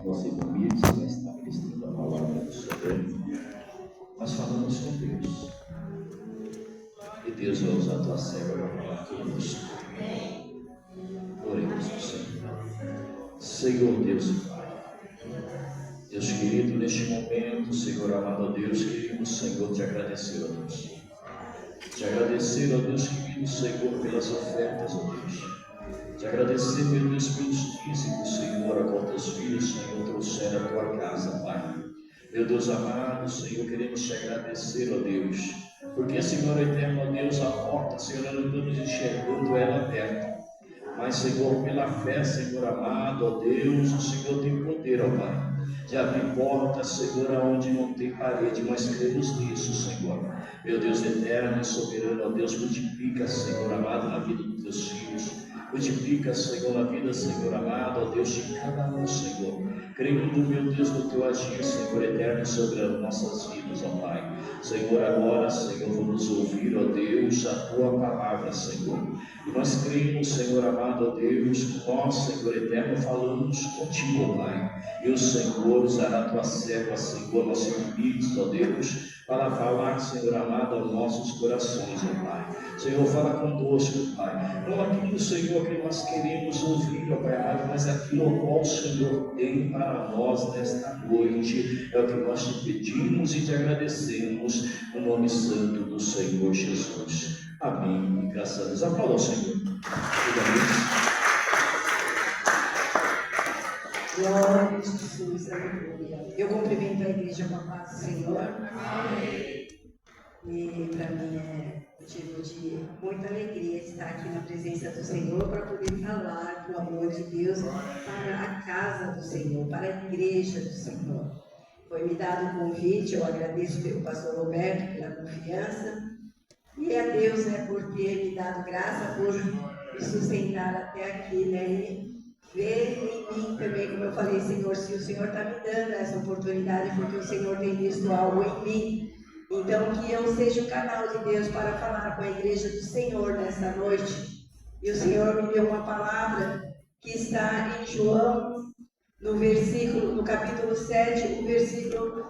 você comigo, você vai estar ministrando a palavra do Senhor. Nós falamos com Deus. E Deus vai usar a tua serva para falar conosco. Oremos ao Senhor. Senhor Deus e Pai. Deus querido, neste momento, Senhor amado, ó Deus, queremos, Senhor, te agradecer, ó Deus. Te agradecer, ó Deus querido, Senhor, pelas ofertas, ó Deus. Te agradecer, meu Deus, pelos dízimos, Senhor, a qual teus filhos, Senhor, trouxeram à tua casa, Pai. Meu Deus amado, Senhor, queremos te agradecer, ó Deus, porque, Senhor eterno, ó Deus, a porta, Senhor, não estamos enxergando ela aberta. Mas, Senhor, pela fé, Senhor amado, ó Deus, o Senhor tem poder, ó Pai, de abrir portas, Senhor, aonde não tem parede. Nós cremos nisso, Senhor. Meu Deus eterno e soberano, ó Deus, multiplica, Senhor amado, na vida dos teus filhos. Multiplica, Senhor, na vida, Senhor amado, ó Deus, de cada um, Senhor. Crendo, meu Deus, no teu agir, Senhor eterno e soberano, nossas vidas, ó Pai. Senhor, agora, Senhor, vamos ouvir, ó Deus, a tua palavra, Senhor. E nós cremos, Senhor amado, ó Deus, que nós, Senhor eterno, falamos contigo, ó Pai. E o Senhor usará a tua serva, Senhor, nossos inimigos, ó Deus, para falar, Senhor amado, aos nossos corações, ó Pai. Senhor, fala conosco, Pai. Não aquilo, Senhor, que nós queremos ouvir, ó Pai amado, mas aquilo ao qual o Senhor tem para nós nesta noite. É o que nós te pedimos e te agradecemos, no nome santo do Senhor Jesus. Amém. E graças a Deus. Aplauda ao Senhor. Glória a Jesus, aleluia. Eu cumprimento a igreja com a paz do Senhor. Amém. E para mim é motivo de muita alegria estar aqui na presença do Senhor para poder falar do amor de Deus para a casa do Senhor, para a igreja do Senhor. Foi me dado um convite, eu agradeço pelo pastor Roberto pela confiança e a Deus, por ter me dado graça, por me sustentar até aqui, e ver em mim também, como eu falei, Senhor, se o Senhor está me dando essa oportunidade, porque o Senhor tem visto algo em mim. Então, que eu seja o canal de Deus para falar com a igreja do Senhor nesta noite. E o Senhor me deu uma palavra que está em João, no capítulo 7, o versículo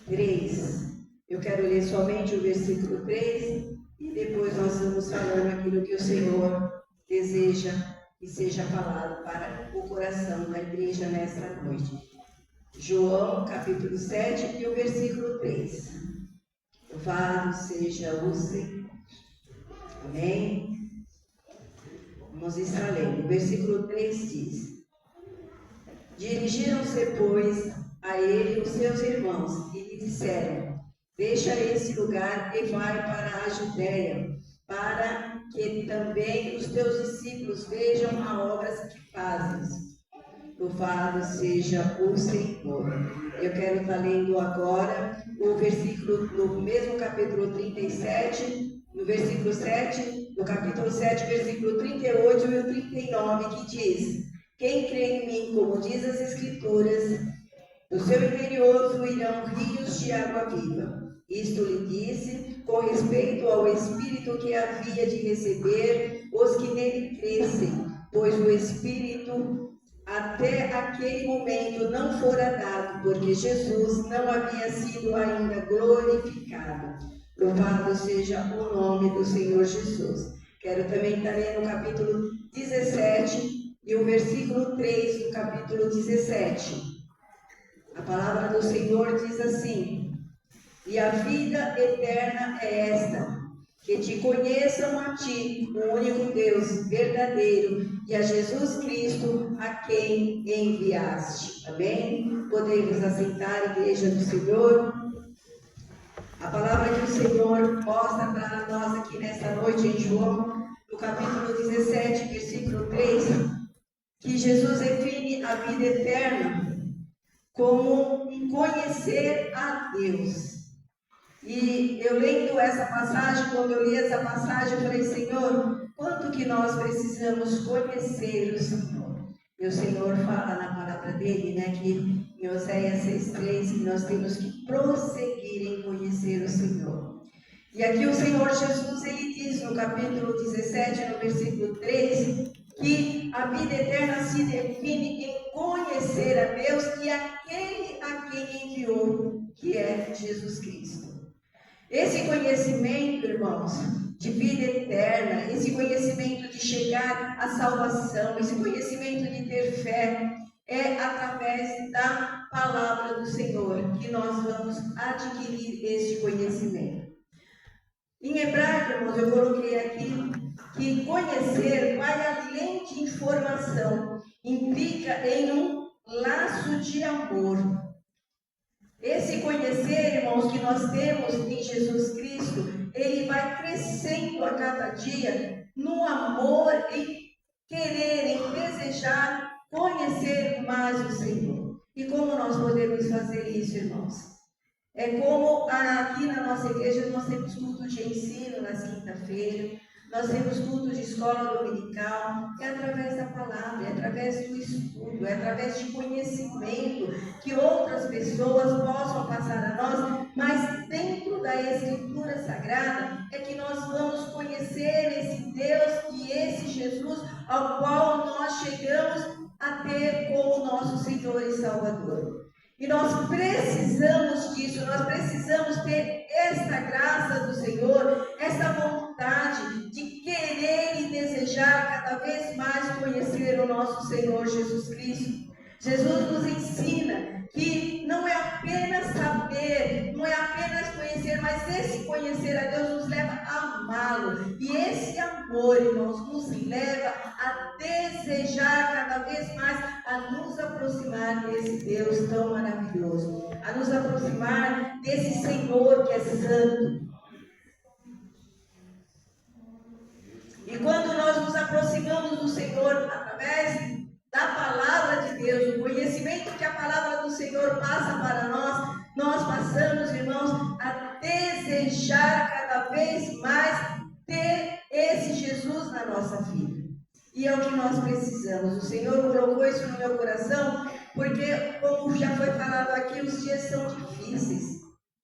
3. Eu quero ler somente o versículo 3 e depois nós vamos falando aquilo que o Senhor deseja que seja falado para o coração da igreja nesta noite. João, capítulo 7 e o versículo 3. Louvado seja o Senhor. Amém? Vamos estar lendo. O versículo 3 diz: Dirigiram-se, pois, a ele os seus irmãos e lhe disseram: Deixa esse lugar e vai para a Judéia, para que também os teus discípulos vejam as obras que fazes. Louvado seja o Senhor. Eu quero estar lendo agora o versículo, no mesmo capítulo 37, no versículo 7, no capítulo 7, versículo 38 e o 39, que diz: Quem crê em mim, como diz as Escrituras, do seu interior fluirão rios de água viva. Isto lhe disse com respeito ao Espírito que havia de receber os que nele crescem, pois o Espírito até aquele momento não fora dado, porque Jesus não havia sido ainda glorificado. Louvado seja o nome do Senhor Jesus. Quero também estar lendo o capítulo 17 e o versículo 3 do capítulo 17. A palavra do Senhor diz assim: E a vida eterna é esta, que te conheçam a ti, o único Deus verdadeiro, e a Jesus Cristo, a quem enviaste. Amém? Podemos assentar, igreja do Senhor. A palavra que o Senhor mostra para nós aqui nesta noite em João, no capítulo 17, versículo 3, que Jesus define a vida eterna como conhecer a Deus. E eu lendo essa passagem, quando eu li essa passagem, eu falei: Senhor, quanto que nós precisamos conhecer o Senhor. E o Senhor fala na palavra dele, que em Oséias 6,3, que nós temos que prosseguir em conhecer o Senhor. E aqui o Senhor Jesus, ele diz no capítulo 17, no versículo 3, que a vida eterna se define em conhecer conhecer a Deus e aquele a quem enviou, que é Jesus Cristo. Esse conhecimento, irmãos, de vida eterna, esse conhecimento de chegar à salvação, esse conhecimento de ter fé, é através da palavra do Senhor que nós vamos adquirir este conhecimento. Em hebraico, irmãos, eu coloquei aqui que conhecer vai além de informação, implica em um laço de amor. Esse conhecer, irmãos, que nós temos em Jesus Cristo, ele vai crescendo a cada dia no amor, em querer, em desejar conhecer mais o Senhor. E como nós podemos fazer isso, irmãos? É como aqui na nossa igreja nós temos culto de ensino nas quinta-feiras, nós temos culto de escola dominical, é através da palavra, é através do estudo, é através de conhecimento que outras pessoas possam passar a nós, mas dentro da Escritura Sagrada é que nós vamos conhecer esse Deus e esse Jesus ao qual nós chegamos a ter como nosso Senhor e Salvador. E nós precisamos disso, nós precisamos ter esta graça do Senhor, esta vontade de querer e desejar cada vez mais conhecer o nosso Senhor Jesus Cristo. Jesus nos ensina que não é apenas saber, não é apenas conhecer, mas esse conhecer a Deus nos leva a amá-lo. E esse amor, irmãos, nos leva a desejar cada vez mais, a nos aproximar desse Deus tão maravilhoso, a nos aproximar desse Senhor que é santo. E quando nós nos aproximamos do Senhor através da palavra de Deus, o conhecimento que a palavra do Senhor passa para nós, nós passamos, irmãos, a desejar cada vez mais ter esse Jesus na nossa vida. E é o que nós precisamos. O Senhor colocou isso no meu coração, porque, como já foi falado aqui, os dias são difíceis.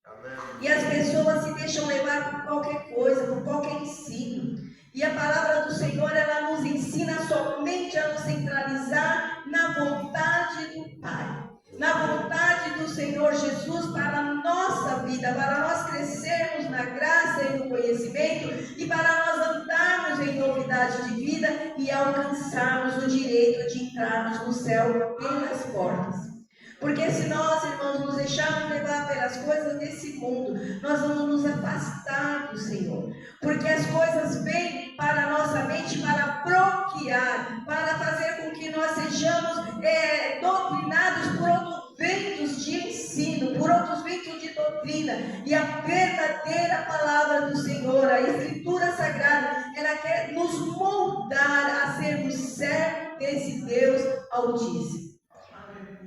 Amém. E as pessoas se deixam levar por qualquer coisa, por qualquer ensino. E a palavra do Senhor, ela nos ensina somente a nos centralizar na vontade do Pai, na vontade do Senhor Jesus para a nossa vida, para nós crescermos na graça e no conhecimento e para nós andarmos em novidade de vida e alcançarmos o direito de entrarmos no céu pelas portas. Porque se nós, irmãos, nos deixarmos levar pelas coisas desse mundo, nós vamos nos afastar do Senhor. Porque as coisas vêm para a nossa mente para bloquear, para fazer com que nós sejamos doutrinados por outros ventos de ensino, por outros ventos de doutrina. E a verdadeira palavra do Senhor, a Escritura Sagrada, ela quer nos moldar a sermos servos desse Deus Altíssimo.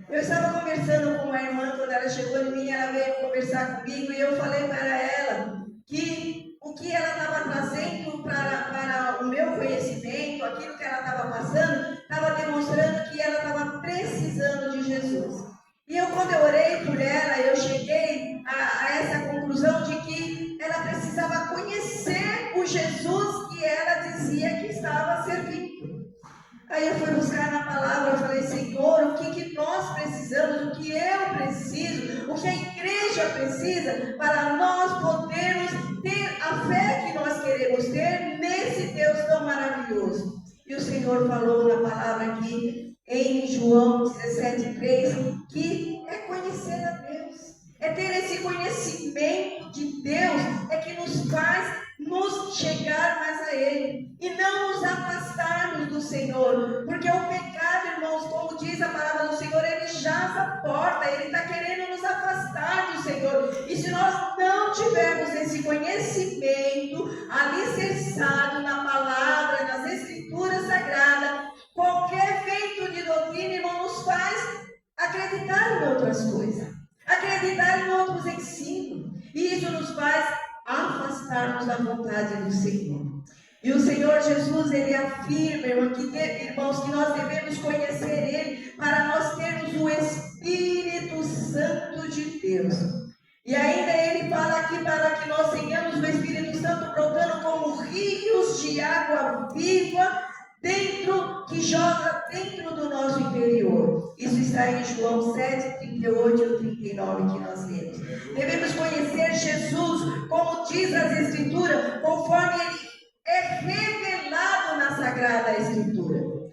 Eu estava conversando com uma irmã, quando ela chegou em mim, ela veio conversar comigo e eu falei para ela que o que ela estava trazendo para o meu conhecimento, aquilo que ela estava passando, estava demonstrando que ela estava precisando de Jesus. E quando eu orei por ela, eu cheguei a essa conclusão de que ela precisava conhecer o Jesus que ela dizia que estava servindo. Aí eu fui buscar na palavra, eu falei, Senhor, o que nós precisamos, o que eu preciso, o que a igreja precisa para nós podermos ter a fé que nós queremos ter nesse Deus tão maravilhoso. E o Senhor falou na palavra aqui, em João 17,3, que é conhecer a Deus, é ter esse conhecimento de Deus, é que nos faz nos chegar mais a Ele e não nos afastarmos do Senhor, porque o pecado, irmãos, como diz a palavra do Senhor, ele jaz à porta, ele está querendo nos afastar do Senhor. E se nós não tivermos esse conhecimento alicerçado na palavra, nas Escrituras Sagradas, qualquer vento de doutrina, irmão, nos faz acreditar em outras coisas, acreditar em outros ensinos, e isso nos faz afastarmos da vontade do Senhor. E o Senhor Jesus, ele afirma, irmãos, que nós devemos conhecer Ele para nós termos o Espírito Santo de Deus. E ainda ele fala aqui para que nós tenhamos o Espírito Santo brotando como rios de água viva que joga dentro do nosso interior. Isso está em João 7, 38 e 39 que nós lemos. Devemos conhecer Jesus, como diz as Escrituras, conforme ele é revelado na Sagrada Escritura.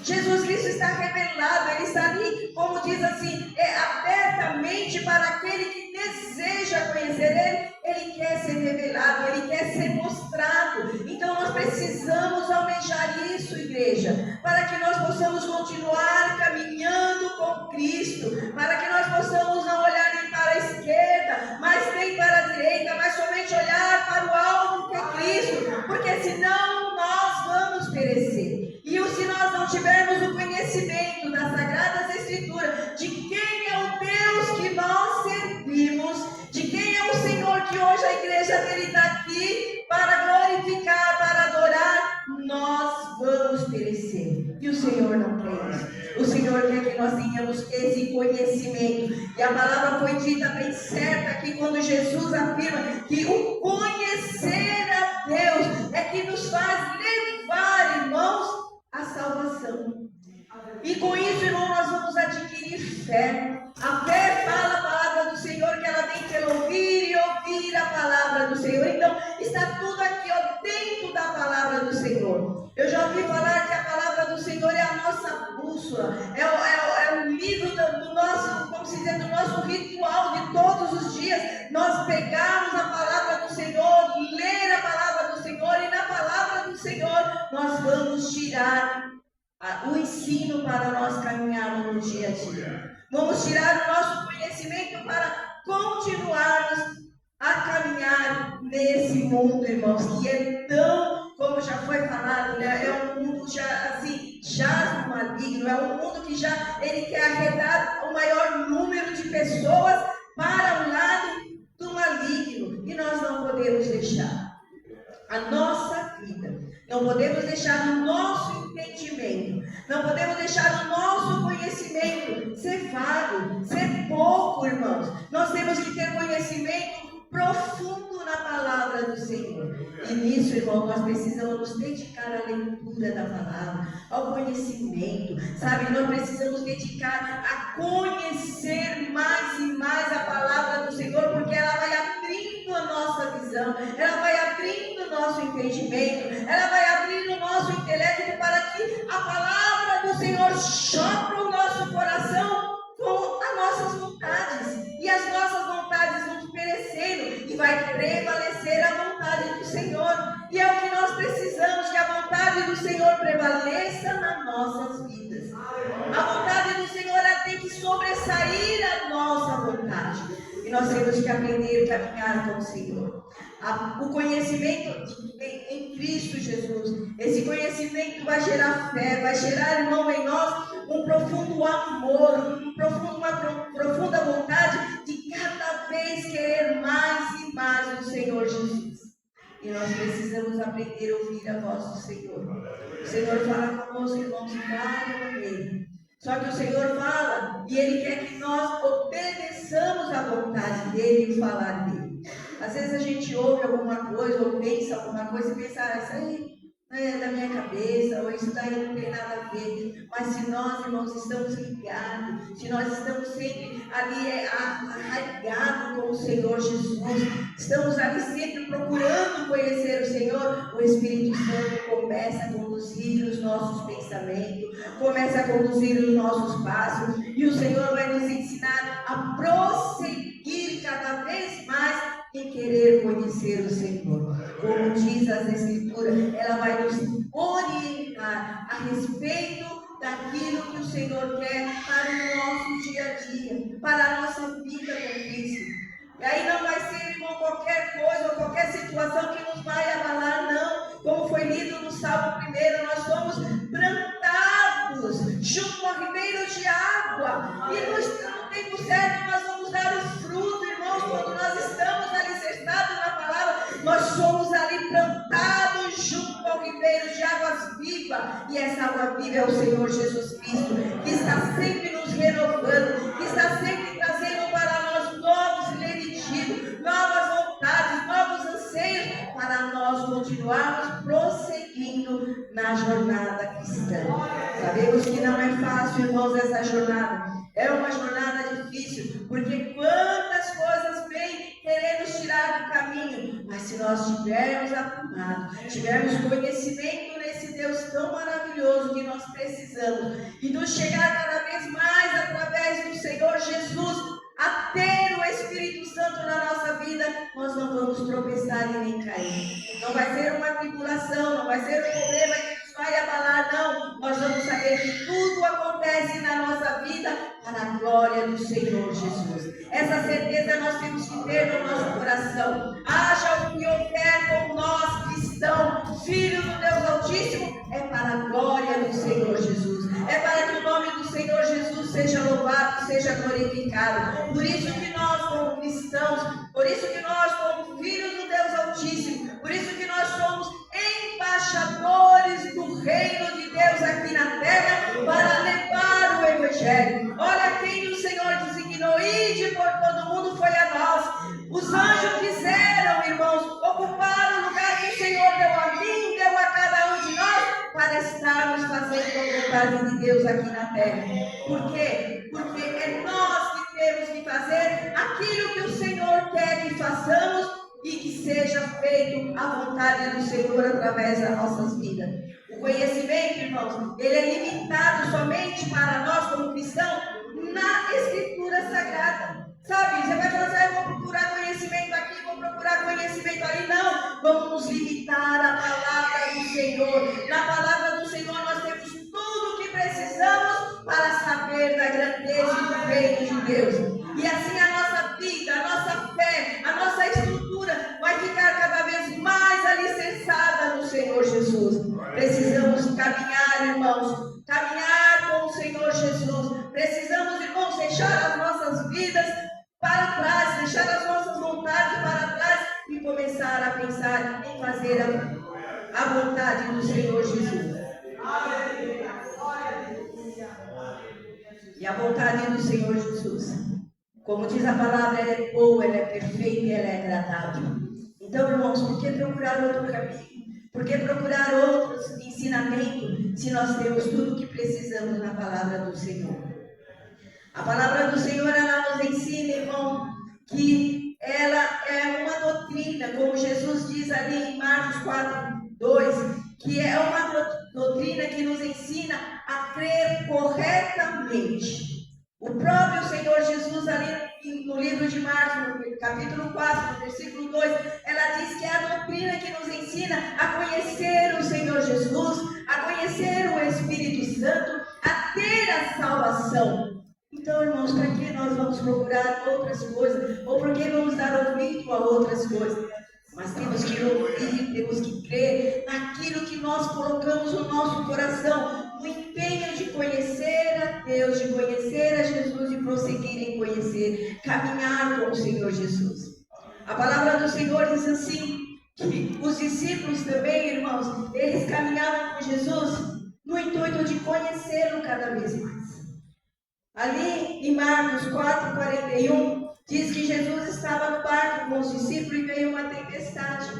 Jesus Cristo está revelado, ele está ali, como diz assim, abertamente para aquele que deseja conhecer ele. Ele quer ser revelado, ele quer ser mostrado. Então nós precisamos almejar isso, igreja, para que nós possamos continuar caminhando com Cristo, para que nós possamos não olhar nem para a esquerda, mas nem para a direita, mas somente olhar para o alvo que é Cristo, porque senão nós vamos perecer. E se nós não tivermos o conhecimento das Sagradas Escrituras, de quem é o Deus que nós servimos, de quem é o Senhor que hoje a igreja dele está aqui para glorificar, para adorar, nós vamos perecer. E o Senhor não quer isso. O Senhor quer que nós tenhamos esse conhecimento. E a palavra foi dita bem certa aqui quando Jesus afirma que o conhecer a Deus é que nos faz levar, irmãos, a salvação. E com isso, irmão, nós vamos adquirir fé. A fé fala a palavra do Senhor, que ela tem que ouvir e ouvir a palavra do Senhor. Então, está tudo aqui, ó, dentro da palavra do Senhor. Eu já ouvi falar que a palavra do Senhor é a nossa bússola, é o livro do nosso, vamos dizer, do nosso ritual de todos os dias. Nós pegarmos a palavra do Senhor, ler a palavra do Senhor, e na palavra do Senhor nós vamos tirar o ensino para nós caminharmos no dia a dia. Vamos tirar o nosso conhecimento para continuarmos a caminhar nesse mundo, irmãos, que é tão, como já foi falado, né? É um mundo já assim, já maligno, é um mundo que já ele quer arredar o maior número de pessoas para o lado do maligno, e nós não podemos deixar a nossa vida, não podemos deixar o nosso entendimento, não podemos deixar o nosso conhecimento ser vago, ser pouco, irmãos. Nós temos que ter conhecimento profundo na palavra do Senhor. E nisso, irmão, nós precisamos nos dedicar à leitura da palavra, ao conhecimento, sabe? Nós precisamos dedicar a conhecer mais e mais a palavra do Senhor, porque ela vai abrindo a nossa visão, ela vai abrindo o nosso entendimento, ela vai abrindo o nosso intelecto para que a palavra do Senhor choque o nosso coração com as nossas vontades, e as nossas vontades vão perecendo e vai prevalecer a vontade do Senhor. E é o que nós precisamos, que a vontade do Senhor prevaleça nas nossas vidas. A vontade do Senhor, ela tem que sobressair a nossa vontade, e nós temos que aprender a caminhar com o Senhor. O conhecimento em Cristo Jesus, esse conhecimento vai gerar fé, vai gerar, irmão, em nós um profundo amor, uma profunda vontade de cada vez querer mais e mais o Senhor Jesus. E nós precisamos aprender a ouvir a voz do Senhor. O Senhor fala conosco, irmãos, de várias maneiras. Só que o Senhor fala e Ele quer que nós obedeçamos a vontade dEle e o falar dEle. Às vezes a gente ouve alguma coisa ou pensa alguma coisa e pensa, isso aí não é da minha cabeça, ou isso daí não tem nada a ver. Mas se nós, irmãos, estamos ligados, se nós estamos sempre ali arraigados com o Senhor Jesus, estamos ali sempre procurando conhecer o Senhor, o Espírito Santo começa a conduzir os nossos pensamentos, começa a conduzir os nossos passos, e o Senhor vai nos ensinar a prosseguir cada vez mais em querer conhecer o Senhor. Como diz as Escrituras, ela vai nos orientar a respeito daquilo que o Senhor quer para o nosso dia a dia, para a nossa vida com Cristo. E aí não vai ser, irmão, qualquer coisa ou qualquer situação que nos vai abalar, não. Como foi lido no Salmo 1, nós somos plantados junto ao ribeiro de água, e no tempo certo nós vamos dar o fruto, irmãos. Quando nós estamos alicerçados na palavra, nós somos ali plantados junto ao ribeiro de águas vivas, e essa água viva é o Senhor Jesus Cristo, que está sempre nos renovando, que está sempre trazendo para nós novos lenitidos, novas vontades, novos anseios, para nós continuarmos prosseguindo na jornada cristã. Sabemos que não é fácil, irmãos, essa jornada. É uma jornada difícil, porque quantas coisas vêm querer nos tirar do caminho, mas se nós tivermos aprumado, tivermos conhecimento nesse Deus tão maravilhoso que nós precisamos, e nos chegar cada vez mais através do Senhor Jesus, a ter o Espírito Santo na nossa vida, nós não vamos tropeçar e nem cair. Não vai ser uma tribulação, não vai ser um problema que nos vai abalar, não. Nós vamos saber que tudo acontece na nossa vida para a glória do Senhor Jesus. Essa certeza nós temos que ter no nosso coração. Haja o que houver com nós, cristãos, filhos do Deus Altíssimo, é para a glória do Senhor Jesus. É para que o nome do Senhor Jesus seja louvado, seja glorificado. Por isso que nós, como cristãos, por isso que nós, como filhos do Deus Altíssimo, por isso que nós somos embaixadores do reino de Deus aqui na terra para levar o Evangelho. Olha quem o Senhor designou, ide por todo mundo, foi a nós. Os anjos quiseram, irmãos, ocupar o lugar que o Senhor deu a mim, deu a cada um de nós, para estarmos fazendo a vontade de Deus aqui na terra. Por quê? Porque é nós que temos que fazer aquilo que o Senhor quer que façamos e que seja feito a vontade do Senhor através das nossas vidas. O conhecimento, irmãos, ele é limitado somente para nós como cristãos na Escritura Sagrada. Sabe, você vai falar assim, eu vou procurar conhecimento aqui, vou procurar conhecimento ali. Não, vamos nos limitar à palavra do Senhor. Na palavra do Senhor nós temos tudo o que precisamos para saber da grandeza e do reino de Deus. E assim a nossa vida, a nossa fé, a nossa estrutura vai ficar cada vez mais alicerçada no Senhor Jesus. Precisamos caminhar, irmãos, caminhar com o Senhor Jesus. Precisamos, irmãos, deixar as nossas vidas para trás, deixar as nossas vontades para trás e começar a pensar em fazer a vontade do Senhor Jesus. E a vontade do Senhor Jesus, como diz a palavra, ela é boa, ela é perfeita e ela é agradável. Então, irmãos, por que procurar outro caminho? Por que procurar outros ensinamentos se nós temos tudo o que precisamos na palavra do Senhor? A palavra do Senhor, ela nos ensina, irmão, que ela é uma doutrina, como Jesus diz ali em Marcos 4:2, que é uma doutrina que nos ensina a crer corretamente. O próprio Senhor Jesus ali no livro de Marcos, no capítulo 4, no versículo 2, ela diz que é a doutrina que nos ensina a conhecer o Senhor Jesus, a conhecer o Espírito Santo, a ter a salvação. Então, irmãos, para que nós vamos procurar outras coisas? Ou por que vamos dar ouvido a outras coisas? Mas temos que ouvir, temos que crer naquilo que nós colocamos no nosso coração, no empenho de conhecer a Deus, de conhecer a Jesus, de prosseguir em conhecer, caminhar com o Senhor Jesus. A palavra do Senhor diz assim, que os discípulos também, irmãos, eles caminhavam com Jesus no intuito de conhecê-lo cada vez mais. Ali em Marcos 4:41, diz que Jesus estava no barco com os discípulos e veio uma tempestade.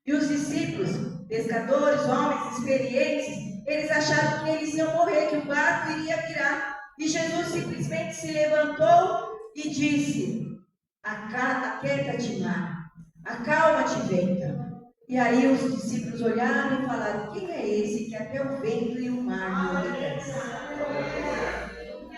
E os discípulos, pescadores, homens experientes, eles acharam que eles iam morrer, que o barco iria virar. E Jesus simplesmente se levantou e disse, aquieta-te, mar, acalma-te, vento. E aí os discípulos olharam e falaram, quem é esse que até o vento e o mar lhe obedecem?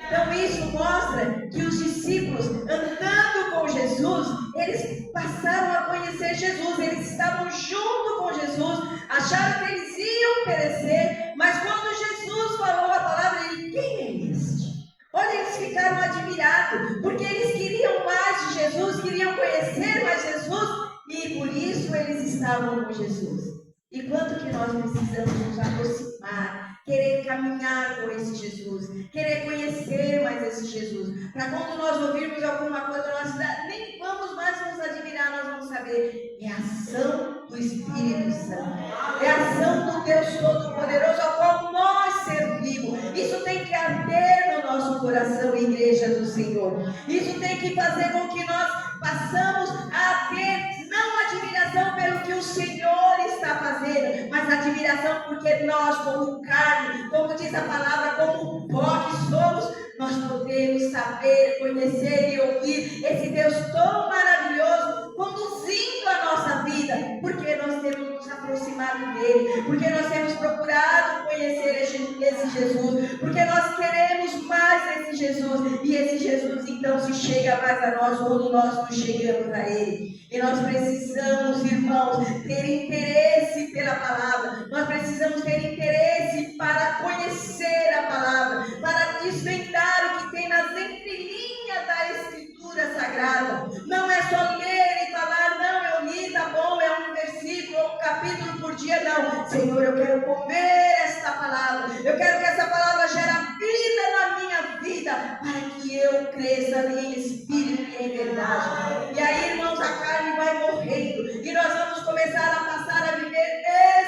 Então isso mostra que os discípulos, andando com Jesus, eles passaram a conhecer Jesus, eles estavam junto com Jesus, acharam que eles iam perecer, mas quando Jesus falou a palavra, ele, quem é este? Olha, eles ficaram admirados, porque eles queriam mais de Jesus, queriam conhecer mais Jesus, e por isso eles estavam com Jesus. E quanto que nós precisamos nos aproximar, querer caminhar com esse Jesus, querer conhecer mais esse Jesus, para quando nós ouvirmos alguma coisa, nós nem vamos mais nos admirar, nós vamos saber, é a ação do Espírito Santo, é a ação do Deus Todo-Poderoso ao qual nós servimos. Isso tem que arder no nosso coração, igreja do Senhor. Isso tem que fazer com que nós passamos a ter não admiração pelo que o Senhor está fazendo, mas admiração porque nós, como carne, como diz a palavra, como pó que somos, nós podemos saber, conhecer e ouvir esse Deus tão maravilhoso, conduzindo a nossa vida, porque nós temos nos aproximado dele, porque nós temos procurado conhecer esse Jesus, porque nós queremos mais esse Jesus, e esse Jesus então se chega mais a nós quando nós nos chegamos a ele. E nós precisamos, irmãos, ter interesse pela palavra, nós precisamos ter interesse para conhecer a palavra, para desvendar o que tem nas entrelinhas da Escritura Sagrada. Não é só ler e falar, não, eu li, tá bom, é um versículo ou um capítulo por dia, não. Senhor, eu quero comer esta palavra, eu quero que essa palavra gere vida na minha vida, para que eu cresça em espírito e em verdade. E aí, irmãos, a carne vai morrendo, e nós vamos começar a passar a viver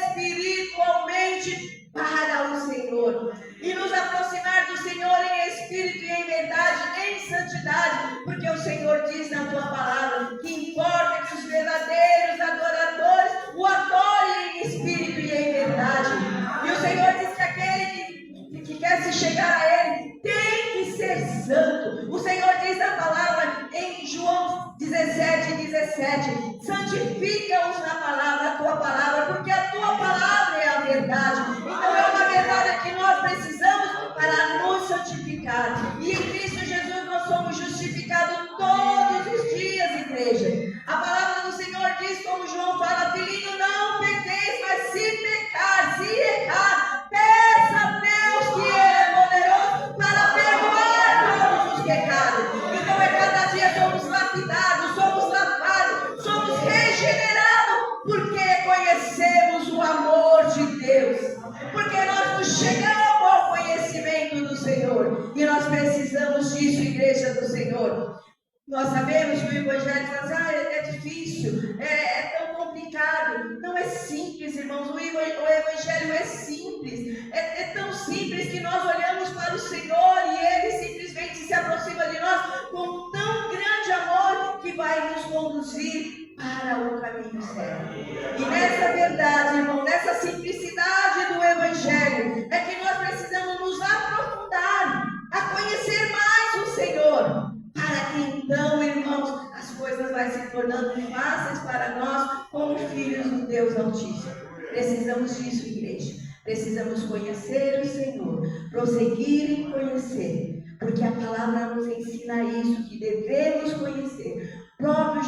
espiritualmente para o Senhor, e nos aproximar do Senhor em espírito e em verdade, em santidade, porque o Senhor diz na tua palavra que importa que os verdadeiros adoradores o adorem em espírito e em verdade. E o Senhor diz que aquele que quer se chegar a Ele tem que ser santo. O Senhor diz na palavra em João 17:17, santifica-os na palavra, a tua palavra, porque a tua palavra é a verdade. Então é uma verdade que nós precisamos para nos santificar. E em Cristo Jesus nós somos justificados todos os dias, igreja. A palavra do Senhor diz, como João fala, filhinho, não pequeis, mas se pecar, se errar, peça a Deus que Ele é poderoso para perdoar todos os pecados. Então é cada dia somos lapidados, somos lavados, somos regenerados, porque conhecemos o amor de Deus, porque nós nos chegamos ao conhecimento do Senhor, e nós precisamos disso, igreja do Senhor. Nós sabemos que o Evangelho fala assim, é difícil, é tão complicado. Não é simples, irmãos, o Evangelho é simples, é tão simples que nós olhamos para o Senhor e Ele simplesmente se aproxima de nós com tão grande amor que vai nos conduzir para o caminho certo. E nessa verdade, irmão, nessa simplicidade do Evangelho, é que nós precisamos nos aprofundar, a conhecer mais o Senhor, para que então, irmãos, as coisas vão se tornando fáceis para nós, como filhos do Deus Altíssimo. Precisamos disso, igreja. Precisamos conhecer o Senhor, prosseguir em conhecer, porque a palavra nos ensina isso, que devemos conhecer. O próprio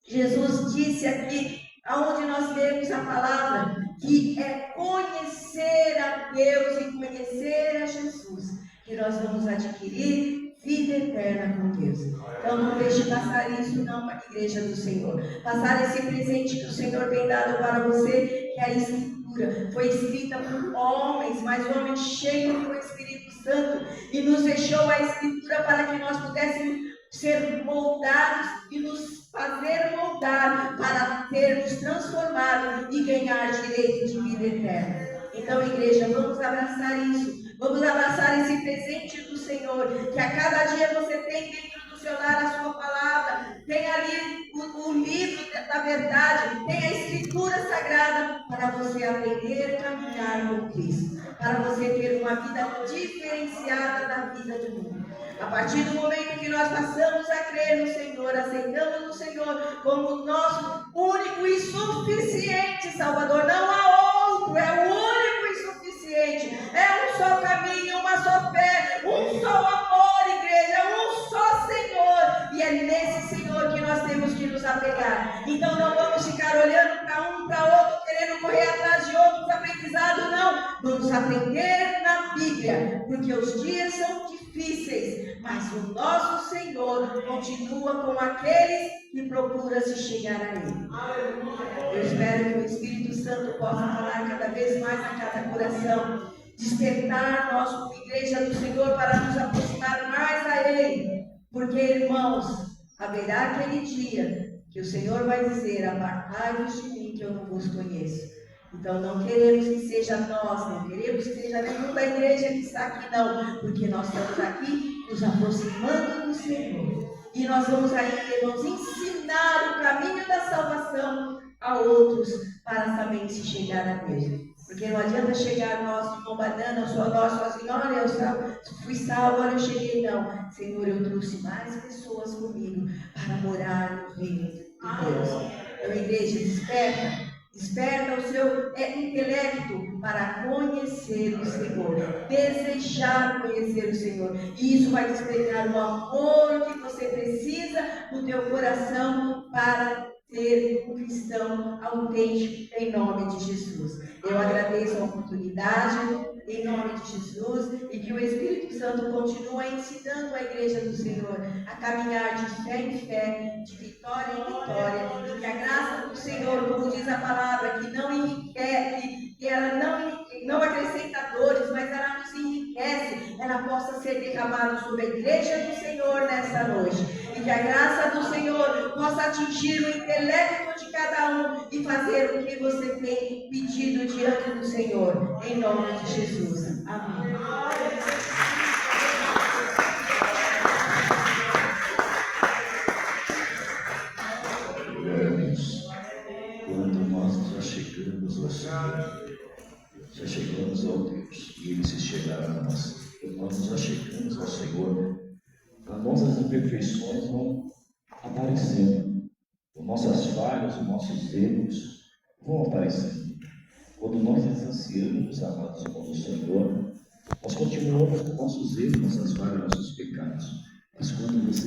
Jesus disse aqui, aonde nós lemos a palavra, que é conhecer a Deus e conhecer a Jesus, que nós vamos adquirir vida eterna com Deus. Então não deixe passar isso não, para a igreja do Senhor. Passar esse presente que o Senhor tem dado para você, que é a Escritura. Foi escrita por homens, mas homens cheios do Espírito Santo, e nos deixou a Escritura para que nós pudéssemos ser moldados e nos fazer moldar para sermos transformados e ganhar direito de vida eterna. Então, igreja, vamos abraçar isso. Vamos abraçar esse presente do Senhor, que a cada dia você tem dentro do seu lar a sua palavra, tem ali o livro da verdade, tem a Escritura Sagrada, para você aprender a caminhar com Cristo, para você ter uma vida diferenciada da vida do mundo. A partir do momento que nós passamos a crer no Senhor, aceitamos o Senhor como nosso único e suficiente Salvador, não há outro, é o único e suficiente, é um só caminho, uma só fé, um só amor, igreja, um só Senhor, e é nesse Senhor que nós temos que nos apegar. Então não vamos ficar olhando para um, para outro, querendo correr atrás de outros aprendizados, não. Vamos aprender na Bíblia, porque os dias são difíceis, mas o nosso Senhor continua com aqueles que procuram se chegar a Ele. Eu espero que o Espírito Santo possa falar cada vez mais a cada coração, despertar nós como igreja do Senhor para nos aproximar mais a Ele, porque, irmãos, haverá aquele dia que o Senhor vai dizer, apartai-vos de mim que eu não vos conheço. Então não queremos que seja nós, não queremos que seja nenhum da igreja que está aqui, não, porque nós estamos aqui nos aproximando do Senhor, e nós vamos aí, irmãos, ensinar o caminho da salvação a outros, para também se chegar a Deus. Porque não adianta chegar nós de mão banana, nós assim, olha, eu fui salvo, olha, eu cheguei. Não, Senhor, eu trouxe mais pessoas comigo para morar no reino de Deus. Então, igreja, desperta o seu intelecto para conhecer o Senhor, desejar conhecer o Senhor. E isso vai despertar o amor que você precisa no teu coração para ser um cristão autêntico em nome de Jesus. Eu agradeço a oportunidade em nome de Jesus e que o Espírito Santo continue ensinando a igreja do Senhor a caminhar de fé em fé, de vitória em vitória, e que a graça do Senhor, como diz a palavra, que não enriquece, que ela não acrescenta dores, mas ela nos enriquece, ela possa ser derramada sobre a igreja do Senhor nessa noite, e que a graça do Senhor possa atingir o intelecto de cada um e fazer o que você tem pedido diante do Senhor, em nome de Jesus. Amém. Quando nós já chegamos ao Senhor, já chegamos ao Deus, e Ele se chegará a nós. Quando nós já chegamos ao Senhor, as nossas imperfeições vão aparecendo, as nossas falhas, os nossos erros vão aparecendo. Quando nós distanciamos, amados irmãos do Senhor, nós continuamos com nossos erros, nossas falhas, nossos pecados. Mas quando você